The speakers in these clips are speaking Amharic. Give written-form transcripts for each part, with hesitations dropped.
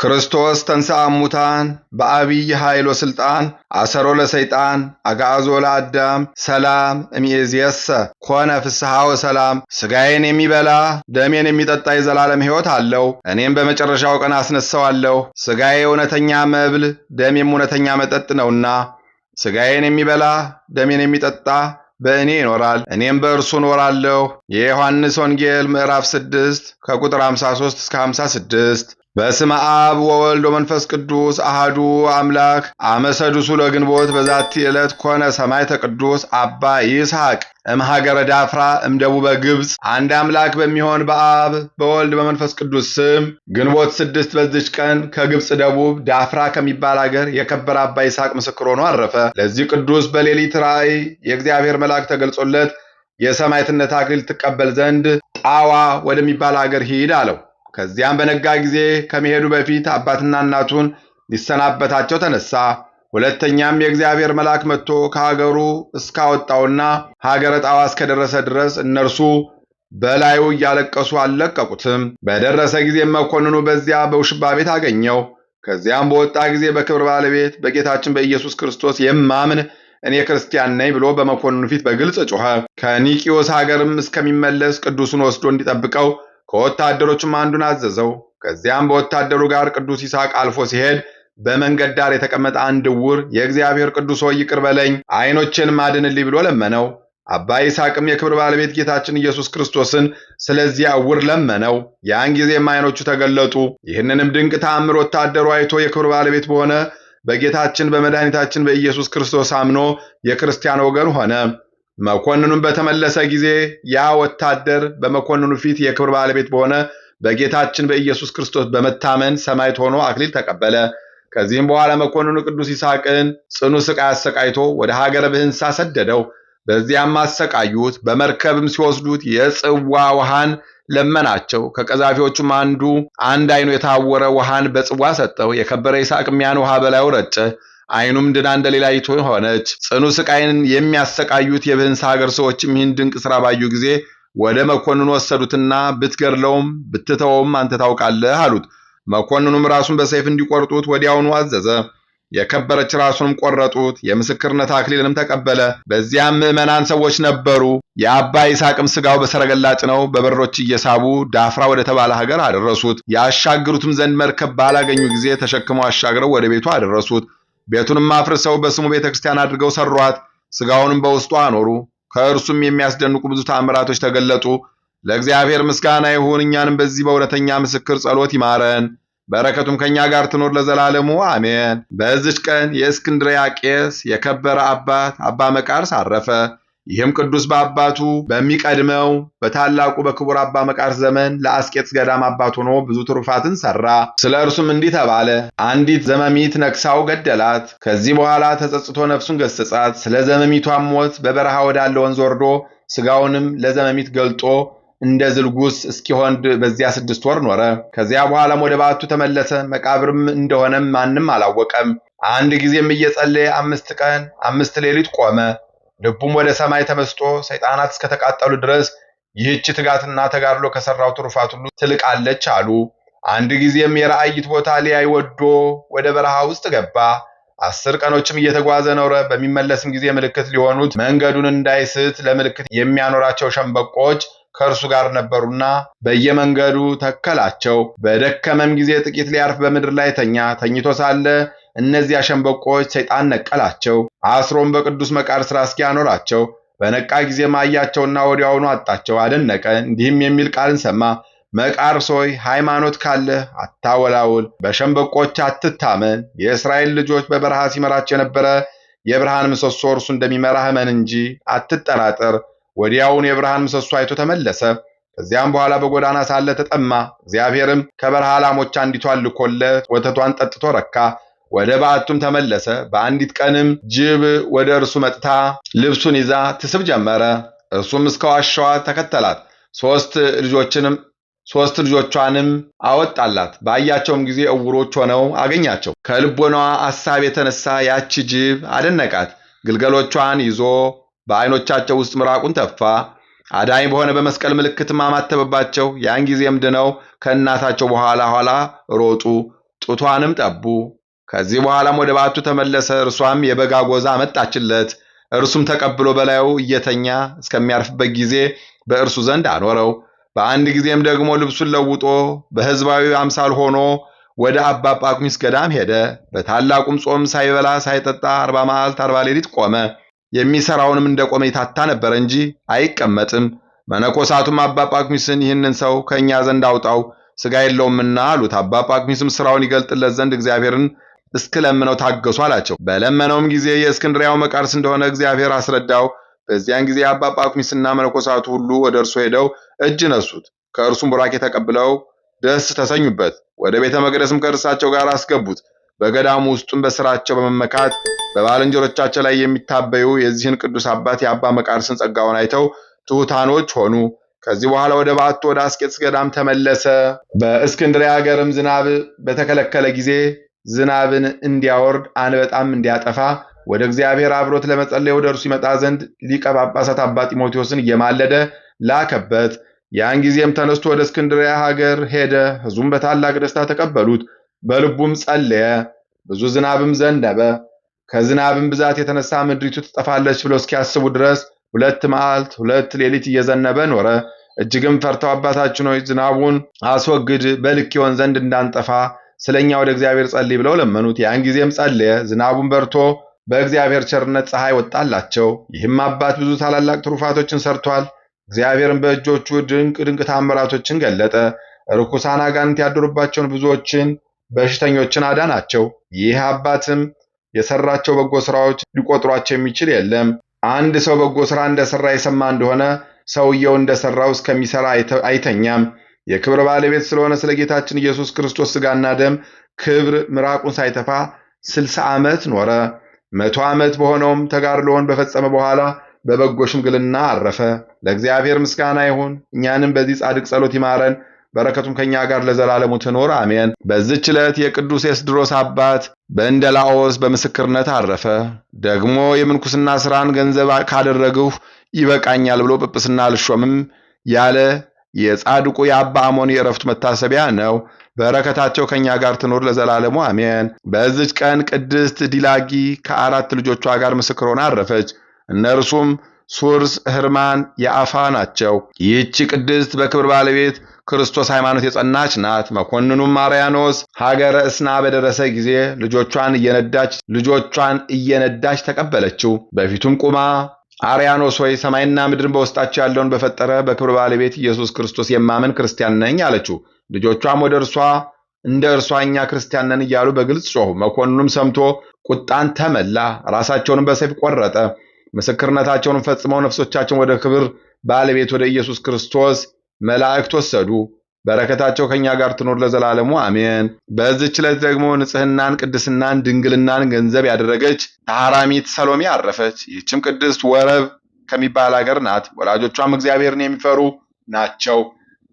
ክርስቶስ ተንሥአ እሙታን በአቢይ ኃይል ወሥልጣን አሰሮ ለሰይጣን አግዓዞ ለአዳም ሰላም እምይእዜሰ ኮነ ፍስሐ ወሰላም። ሥጋዬን የሚበላ ደሜን የሚጠጣ የዘላለም ሕይወት አለው፣ እኔም በመጨረሻው ቀን አስነሣዋለሁ። ሥጋዬ እውነተኛ መብል ደሜም እውነተኛ መጠጥ ነውና ሥጋዬን የሚበላ ደሜን የሚጠጣ በእኔ ይኖራል፣ እኔም በእርሱ እኖራለሁ። የዮሐንስ ወንጌል ምዕራፍ 6 ከቁጥር 53 እስከ 56። በስመ አብ ወወልድ ወመንፈስ ቅዱስ አሃዱ አምላክ አመሰዱሱ ለግንቦት በዛቲ ዕለት ኮነ ሰማዕተ ቅዱስ አባ ይስሐቅ እምሀገረ ዳፍራ እምደቡበ ግብፅ። አንድ አምላክ በሚሆን በአብ በወልድ በመንፈስ ቅዱስ ስም ግንቦት 6 በዚች ቀን ከግብፅ ደቡብ ዳፍራ ከሚባል አገር የከበረ አባ ይስሐቅ ምስክር ሆኖ አረፈ። ለዚህ ቅዱስ በሌሊት ራእይ የእግዚአብሔር መልአክ ተገልጾለት የሰማዕትነት አክሊል ትቀበል ዘንድ ጣዋ ወደሚባል አገር ሂድ አለው። ከዚያም በነጋ ጊዜ ከመሄዱ በፊት አባትና እናቱን ሊሰናበታቸው ተነሳ። ሁለተኛም የእግዚአብሔር መልአክ መጥቶ ከሀገሩ እስካወጣውና ሀገረ ጣዋ እስከደረሰ ድረስ እነርሱ በላዩ እያለቀሱ አልለቀቁትም። በደረሰ ጊዜ መኮንኑ በዚያ በውሽባ ቤት አገኘው። ከዚያም በወጣ ጊዜ በክብር ባለቤት በጌታችን በኢየሱስ ክርስቶስ የማምን እኔ ክርስቲያን ነኝ ብሎ በመኮንኑ ፊት በግልጽ ጮኸ። ከኒቂዮስ ሀገርም እስከሚመለስ ቅዱሱን ወስዶ እንዲጠብቀው ከወታደሮቹም አንዱን አዘዘው። ከዚያም በወታደሩ ጋር ቅዱስ ይስሐቅ አልፎ ሲሄድ በመንገድ ዳር የተቀመጠ አንድ ዕውር የእግዚአብሔር ቅዱስ ሆይ ይቅር በለኝ፣ ዓይኖቼንም አድንልኝ ብሎ ለመነው። አባ ይስሐቅም የክብር ባለቤት ጌታችን ኢየሱስ ክርስቶስን ስለዚያ ዕውር ለመነው። ያን ጊዜም ዓይኖቹ ተገለጡ። ይህንንም ድንቅ ተአምር ወታደሩ አይቶ የክብር ባለቤት በሆነ በጌታችን በመድኃኒታችን በኢየሱስ ክርስቶስ አምኖ የክርስቲያን ወገን ሆነ። መኮንኑም በተመለሰ ጊዜ ያ ወታደር በመኮንኑ ፊት የክብር ባለቤት በሆነ በጌታችን በኢየሱስ ክርስቶስ በመታመን ሰማዕት ሆኖ አክሊል ተቀበለ። ከዚህም በኋላ መኮንኑ ቅዱስ ይስሐቅን ጽኑ ሥቃይ አሰቃይቶ ወደ ሀገረ ብህንሳ ሰደደው። በዚያም አሰቃዩት። በመርከብም ሲወስዱት የጽዋ ውሃን ለመናቸው። ከቀዛፊዎቹም አንድ ዓይኑ የታወረ ውሃን በጽዋ ሰጠው። የከበረ ይስሐቅም ያን ውሃ በላዩ ረጨ። ዓይኑም ድና እንደሌላይቱ ሆነች። ጽኑ ሥቃይን የሚያሰቃዩት የብህንሳ ሀገር ሰዎችም ይህን ድንቅ ሥራ ባዩ ጊዜ ወደ መኮንኑ ወሰዱትና ብትገድለውም ብትተወውም አንተ ታውቃለህ አሉት። መኮንኑም ራሱን በሰይፍ እንዲቆርጡት ወዲያውኑ አዘዘ። የከበረች ራሱንም ቆረጡት። የምስክርነት አክሊልንም ተቀበለ። በዚያም ምዕመናን ሰዎች ነበሩ። የአባ ይስሐቅም ሥጋው በሰረገላ ጭነው በበሮች እየሳቡ ዳፍራ ወደ ተባለ ሀገር አደረሱት። ያሻግሩትም ዘንድ መርከብ ባላገኙ ጊዜ ተሸክመው አሻግረው ወደ ቤቱ አደረሱት። ቤቱንም አፍርሰው በስሙ ቤተክርስቲያን አድርገው ሰሯት። ሥጋውንም በውስጡ አኖሩ። ከእርሱም የሚያስደንቁ ብዙ ተአምራቶች ተገለጡ። ለእግዚአብሔር ምስጋና ይሁን። እኛንም በዚህ በእውነተኛ ምስክር ጸሎት ይማረን፣ በረከቱም ከኛ ጋር ትኖር ለዘላለሙ አሜን። በዚች ቀን የእስክንድርያ ቄስ የከበረ አባት አባ መቃርስ አረፈ። ይህም ቅዱስ በአባቱ በሚቀድመው በታላቁ በክቡር አባ መቃርስ ዘመን ለአስቄጥስ ገዳም አባት ሆኖ ብዙ ትሩፋትን ሰራ። ስለ እርሱም እንዲህ ተባለ። አንዲት ዘመሚት ነክሳው ገደላት። ከዚህ በኋላ ተጸጽቶ ነፍሱን ገሰጻት። ስለ ዘመሚቷም ሞት በበረሃ ወዳለ ወንዝ ወርዶ ሥጋውንም ለዘመሚት ገልጦ እንደ ዝልጉስ እስኪሆን በዚያ 6 ወር ኖረ። ከዚያ በኋላም ወደ በዓቱ ተመለሰ። መቃብርም እንደሆነም ማንም አላወቀም። አንድ ጊዜም እየጸለየ 5 ቀን 5 ሌሊት ቆመ። ልቡም ወደ ሰማይ ተመስጦ ሰይጣናት እስከተቃጠሉ ድረስ ይህች ትጋትና ተጋድሎ ከሰራው ትሩፋት ሁሉ ትልቃለች አሉ። አንድ ጊዜም የራእይት ቦታ ሊያይ ወዶ ወደ በረሃ ውስጥ ገባ። 10 ቀኖችም እየተጓዘ ኖረ። በሚመለስም ጊዜ ምልክት ሊሆኑት መንገዱን እንዳይስት ለምልክት የሚያኖራቸው ሸምበቆች ከእርሱ ጋር ነበሩና በየመንገዱ ተከላቸው። በደከመም ጊዜ ጥቂት ሊያርፍ በምድር ላይ ተኛ። ተኝቶ ሳለ እነዚያ ሸምበቆች ሰይጣን ነቀላቸው። አስሮም በቅዱስ መቃርስ ራስጌ አኖራቸው። በነቃ ጊዜ አያቸውና ወዲያውኑ አጣቸው፣ አደነቀ። እንዲህም የሚል ቃልን ሰማ። መቃርስ ሆይ ሃይማኖት ካለህ አታወላውል፣ በሸምበቆች አትታመን። የእስራኤል ልጆች በበረሃ ሲመራቸው የነበረ የብርሃን ምሰሶ እርሱ እንደሚመራህ እመን እንጂ አትጠራጠር። ወዲያውኑ የብርሃን ምሰሶ አይቶ ተመለሰ። ከዚያም በኋላ በጎዳና ሳለ ተጠማ። እግዚአብሔርም ከበረሃ ላሞች አንዲቷን ልኮለት ወተቷን ጠጥቶ ረካ። ወደ በዓቱም ተመለሰ። በአንዲት ቀንም ጅብ ወደ እርሱ መጥታ ልብሱን ይዛ ትስብ ጀመረ። እርሱም እስከ ዋሻዋ ተከተላት። 3 ልጆቿንም አወጣላት። ባያቸውም ጊዜ ዕውሮች ሆነው አገኛቸው። ከልቦናዋ አሳብ የተነሳ ያቺ ጅብ አደነቃት። ግልገሎቿን ይዞ በዓይኖቻቸው ውስጥ ምራቁን ተፋ። አዳኝ በሆነ በመስቀል ምልክትም አማተበባቸው። ያን ጊዜም ድነው ከእናታቸው በኋላ ሮጡ። ጡቷንም ጠቡ። ከዚህ በኋላም ወደ በዓቱ ተመለሰ። እርሷም የበግ አጎዛ አመጣችለት። እርሱም ተቀብሎ በላዩ እየተኛ እስከሚያርፍበት ጊዜ በእርሱ ዘንድ አኖረው። በአንድ ጊዜም ደግሞ ልብሱን ለውጦ በሕዝባዊ አምሳል ሆኖ ወደ አባ ጳኩሚስ ገዳም ሄደ። በታላቁም ጾም ሳይበላ ሳይጠጣ 40 መዓልት 40 ሌሊት ቆመ። የሚሰራውንም እንደቆመ ይታታ ነበር እንጂ አይቀመጥም። መነኮሳቱም አባ ጳኩሚስን ይህንን ሰው ከእኛ ዘንድ አውጣው፣ ሥጋ የለውምና አሉት። አባ ጳኩሚስም ሥራውን ይገልጥለት ዘንድ እግዚአብሔርን እስክለምነው ታገሱ አላቸው። በለመነውም ጊዜ የእስክንድርያው መቃርስ እንደሆነ እግዚአብሔር አስረዳው። በዚያን ጊዜ አባ ጳኩሚስና መነኮሳቱ ሁሉ ወደ እርሱ ሄደው እጅ ነሱት። ከእርሱም ቡራኬ ተቀብለው ደስ ተሰኙበት። ወደ ቤተ መቅደስም ከእርሳቸው ጋር አስገቡት። በገዳሙ ውስጡም በሥራቸው በመመካት በባልንጀሮቻቸው ላይ የሚታበዩ የዚህን ቅዱስ አባት የአባ መቃርስን ጸጋውን አይተው ትሑታኖች ሆኑ። ከዚህ በኋላ ወደ በዓቱ ወደ አስቄጥስ ገዳም ተመለሰ። በእስክንድርያ ሀገርም ዝናብ በተከለከለ ጊዜ ዝናብን እንዲያወርድ አንበጣም እንዲያጠፋ ወደ እግዚአብሔር አብሮት ለመጸለይ ወደ እርሱ ይመጣ ዘንድ ሊቀ ጳጳሳት አባ ጢሞቴዎስን እየማለደ ላከበት። ያን ጊዜም ተነስቶ ወደ እስክንድርያ ሀገር ሄደ። ሕዝቡም በታላቅ ደስታ ተቀበሉት። በልቡም ጸለየ። ብዙ ዝናብም ዘነበ። ከዝናብም ብዛት የተነሳ ምድሪቱ ትጠፋለች ብለው እስኪያስቡ ድረስ 2 መዓልት 2 ሌሊት እየዘነበ ኖረ። እጅግም ፈርተው አባታችን ሆይ ዝናቡን አስወግድ፣ በልክ ይሆን ዘንድ እንዳንጠፋ ስለኛ ወደ እግዚአብሔር ጸልይ ብለው ለመኑት። ያን ጊዜም ጸለየ። ዝናቡን በርቶ በእግዚአብሔር ቸርነት ፀሐይ ወጣላቸው። ይህም አባት ብዙ ታላላቅ ትሩፋቶችን ሰርቷል። እግዚአብሔርን በእጆቹ ድንቅ ድንቅ ታምራቶችን ገለጠ። ርኩሳን አጋንንት ያደሩባቸውን ብዙዎችን በሽተኞችን አዳናቸው። ይህ አባትም የሰራቸው በጎ ስራዎች ሊቆጥሯቸው የሚችል የለም። አንድ ሰው በጎ ስራ እንደሰራ የሰማ እንደሆነ ሰውየው እንደሰራው እስከሚሰራ አይተኛም። የክብር ባለቤት ስለሆነ ስለ ጌታችን ኢየሱስ ክርስቶስ ሥጋና ደም ክብር ምራቁን ሳይተፋ 60 ዓመት ኖረ። 100 ዓመት በሆነውም ተጋድሎውን በፈጸመ በኋላ በበጎ ሽምግልና አረፈ። ለእግዚአብሔር ምስጋና ይሁን። እኛንም በዚህ ጻድቅ ጸሎት ይማረን፣ በረከቱም ከኛ ጋር ለዘላለሙ ትኖር አሜን። በዚህች ዕለት የቅዱስ ኤስድሮስ አባት በእንደላኦስ በምስክርነት አረፈ። ደግሞ የምንኩስና ሥራን ገንዘብ ካደረግሁ ይበቃኛል ብሎ ጵጵስና አልሾምም ያለ የጻድቁ የአባ አሞን የዕረፍቱ መታሰቢያ ነው። በረከታቸው ከኛ ጋር ትኖር ለዘላለሙ አሜን። በዚህች ቀን ቅድስት ዲላጊ ከ4 ልጆቿ ጋር ምስክር ሆና አረፈች። እነርሱም ሱርስ፣ ህርማን፣ የአፋ ናቸው። ይህች ቅድስት በክብር ባለቤት ክርስቶስ ሃይማኖት የጸናች ናት። መኮንኑም ማርያኖስ ሀገረ እስና በደረሰ ጊዜ ልጆቿን እየነዳች ተቀበለችው። በፊቱም ቁማ አርያኖስ ሆይ ሰማይና ምድርን በውስጣቸው ያለውን በፈጠረ በክብር ባለቤት ኢየሱስ ክርስቶስ የማመን ክርስቲያን ነኝ አለችው። ልጆቿም ወደ እርሷ እንደ እርሷ እኛ ክርስቲያን ነን እያሉ በግልጽ ጮኹ። መኮንኑም ሰምቶ ቁጣን ተመላ፣ ራሳቸውንም በሰይፍ ቆረጠ። ምስክርነታቸውን ፈጽመው ነፍሶቻቸውን ወደ ክብር ባለቤት ወደ ኢየሱስ ክርስቶስ መላእክት ወሰዱ። በረከታቸው ከኛ ጋር ትኖር ለዘላለሙ አሜን። በዚህች ዕለት ደግሞ ንጽሕናን፣ ቅድስናን፣ ድንግልናን ገንዘብ ያደረገች ታራሚት ሰሎሜ አረፈች። ይህችም ቅድስት ወረብ ከሚባል ሀገር ናት። ወላጆቿም እግዚአብሔርን የሚፈሩ ናቸው።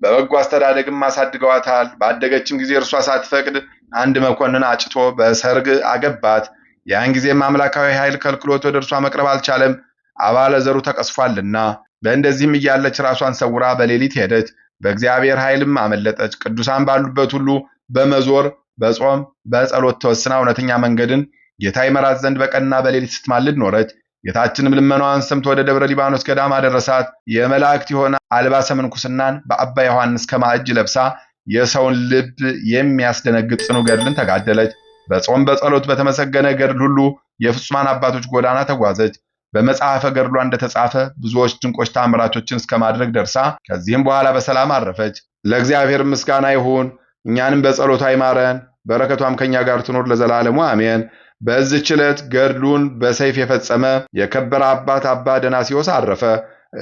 በበጎ አስተዳደግም አሳድገዋታል። ባደገችም ጊዜ እርሷ ሳትፈቅድ አንድ መኮንን አጭቶ በሰርግ አገባት። ያን ጊዜም አምላካዊ ኃይል ከልክሎት ወደ እርሷ መቅረብ አልቻለም፣ አባለ ዘሩ ተቀስፏልና። በእንደዚህም እያለች ራሷን ሰውራ በሌሊት ሄደች። በእግዚአብሔር ኃይልም አመለጠች። ቅዱሳን ባሉበት ሁሉ በመዞር በጾም በጸሎት ተወስና እውነተኛ መንገድን ጌታ ይመራት ዘንድ በቀንና በሌሊት ስትማልድ ኖረች። ጌታችንም ልመናዋን ሰምቶ ወደ ደብረ ሊባኖስ ገዳም አደረሳት። የመላእክት የሆነ አልባሰ ምንኩስናን በአባ ዮሐንስ ከማዕጅ ለብሳ የሰውን ልብ የሚያስደነግጥ ጽኑ ገድልን ተጋደለች። በጾም በጸሎት በተመሰገነ ገድል ሁሉ የፍጹማን አባቶች ጎዳና ተጓዘች። በመጽሐፈ ገድሏ እንደተጻፈ ብዙዎች ድንቆች ታምራቶችን እስከማድረግ ደርሳ ከዚህም በኋላ በሰላም አረፈች። ለእግዚአብሔር ምስጋና ይሁን። እኛንም በጸሎቷ ይማረን፣ በረከቷም ከኛ ጋር ትኖር ለዘላለሙ አሜን። በዚህች ዕለት ገድሉን በሰይፍ የፈጸመ የከበረ አባት አባ ደናሲዮስ አረፈ።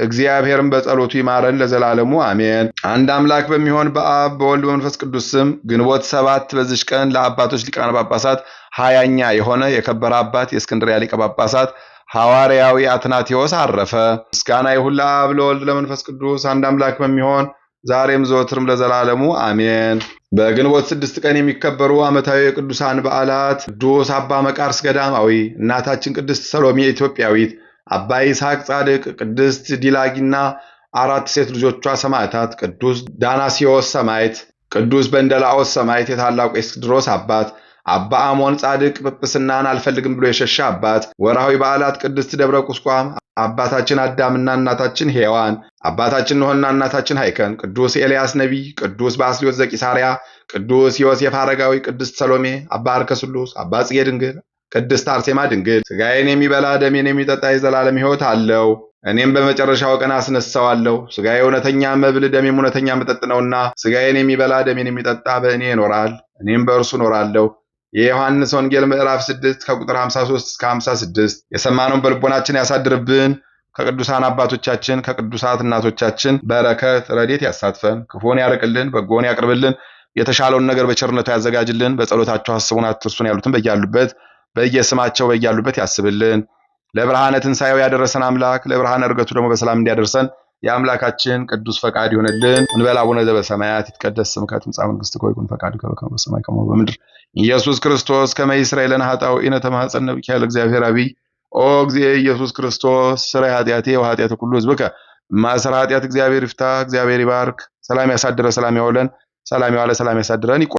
እግዚአብሔርም በጸሎቱ ይማረን ለዘላለሙ አሜን። አንድ አምላክ በሚሆን በአብ በወልድ በመንፈስ ቅዱስ ስም ግንቦት 7 በዚች ቀን ለአባቶች ሊቃነ ጳጳሳት 20ኛ የሆነ የከበረ አባት የእስክንድርያ ሊቀ ጳጳሳት ሐዋርያዊ አትናቴዎስ አረፈ። ምስጋና ይሁን ለአብ ለወልድ ለመንፈስ ቅዱስ አንድ አምላክ በሚሆን ዛሬም ዘወትርም ለዘላለሙ አሜን። በግንቦት 6 ቀን የሚከበሩ ዓመታዊ የቅዱሳን በዓላት ቅዱስ አባ መቃርስ ገዳማዊ፣ እናታችን ቅድስት ሰሎሜ ኢትዮጵያዊት፣ አባ ይስሐቅ ጻድቅ፣ ቅድስት ዲላጊና 4 ሴት ልጆቿ ሰማዕታት፣ ቅዱስ ዳናሲዮስ ሰማዕት። ቅዱስ በንደላኦስ ሰማዕት የታላቁ ኤስድሮስ አባት፣ አባ አሞን ጻድቅ ጵጵስናን አልፈልግም ብሎ የሸሸ አባት። ወርሃዊ በዓላት ቅድስት ደብረ ቁስቋም አባታችን አዳምና እናታችን ሔዋን፣ አባታችን ኖኅና እናታችን ሀይከን፣ ቅዱስ ኤልያስ ነቢይ፣ ቅዱስ ባስልዮስ ዘቂሳርያ፣ ቅዱስ ዮሴፍ አረጋዊ፣ ቅድስት ሰሎሜ፣ አባ አርከስሉስ፣ አባ ጽጌ ድንግል፣ ቅድስት አርሴማ ድንግል። ሥጋዬን የሚበላ ደሜን የሚጠጣ የዘላለም ሕይወት አለው፣ እኔም በመጨረሻው ቀን አስነሳዋለሁ። ሥጋዬ እውነተኛ መብል ደሜም እውነተኛ መጠጥ ነውና ሥጋዬን የሚበላ ደሜን የሚጠጣ በእኔ ይኖራል፣ እኔም በእርሱ እኖራለሁ። የዮሐንስ ወንጌል ምዕራፍ 6 ከቁጥር 53 እስከ 56። የሰማነውን በልቦናችን ያሳድርብን። ከቅዱሳን አባቶቻችን ከቅዱሳት እናቶቻችን በረከት ረድኤት ያሳትፈን። ክፉን ያርቅልን፣ በጎን ያቅርብልን። የተሻለውን ነገር በቸርነቱ ያዘጋጅልን። በጸሎታቸው አስቡን አትርሱን ያሉትን በያሉበት በየስማቸው በያሉበት ያስብልን። ለብርሃነ ትንሣኤው ያደረሰን አምላክ ለብርሃነ ዕርገቱ ደግሞ በሰላም እንዲያደርሰን የአምላካችን ቅዱስ ፈቃድ ይሆንልን። እንበል አቡነ ዘበሰማያት ይትቀደስ ስምከ ትምጻእ መንግሥትከ ወይኩን ፈቃድከ በከመ በሰማይ ከማሁ በምድር ኢየሱስ ክርስቶስ ከመ ይስረይ ለነ ኃጣውኢነ ተማኅፀነ ብከ ያለ እግዚአብሔር አብይ ኦ እግዚእ ኢየሱስ ክርስቶስ ስረይ ኃጢአቴ ወኃጢአተ ኩሉ ሕዝብከ ማሰረ ኃጢአት እግዚአብሔር ይፍታ። እግዚአብሔር ይባርክ። ሰላም ያሳድረ፣ ሰላም ያውለን፣ ሰላም ያዋለ፣ ሰላም ያሳድረን።